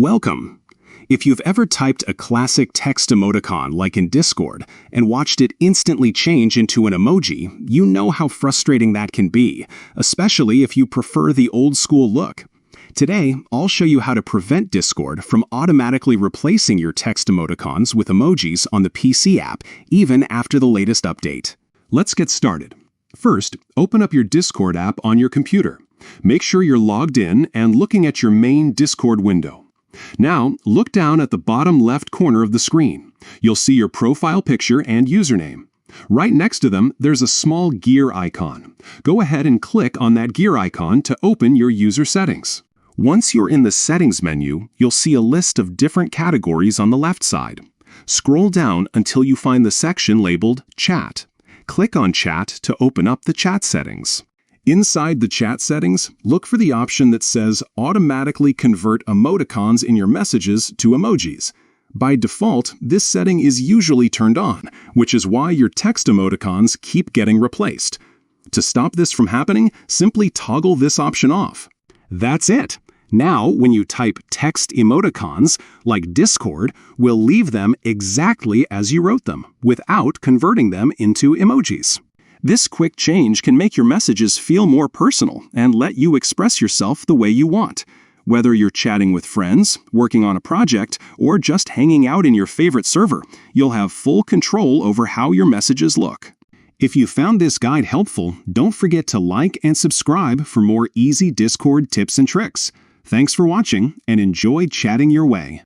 Welcome! If you've ever typed a classic text emoticon like in Discord and watched it instantly change into an emoji, you know how frustrating that can be, especially if you prefer the old-school look. Today, I'll show you how to prevent Discord from automatically replacing your text emoticons with emojis on the PC app, even after the latest update. Let's get started. First, open up your Discord app on your computer. Make sure you're logged in and looking at your main Discord window. Now, look down at the bottom left corner of the screen. You'll see your profile picture and username. Right next to them, there's a small gear icon. Go ahead and click on that gear icon to open your user settings. Once you're in the Settings menu, you'll see a list of different categories on the left side. Scroll down until you find the section labeled Chat. Click on Chat to open up the chat settings. Inside the chat settings, look for the option that says Automatically Convert Emoticons in your messages to emojis. By default, this setting is usually turned on, which is why your text emoticons keep getting replaced. To stop this from happening, simply toggle this option off. That's it! Now, when you type text emoticons, like Discord, we'll leave them exactly as you wrote them, without converting them into emojis. This quick change can make your messages feel more personal and let you express yourself the way you want. Whether you're chatting with friends, working on a project, or just hanging out in your favorite server, you'll have full control over how your messages look. If you found this guide helpful, don't forget to like and subscribe for more easy Discord tips and tricks. Thanks for watching, and enjoy chatting your way.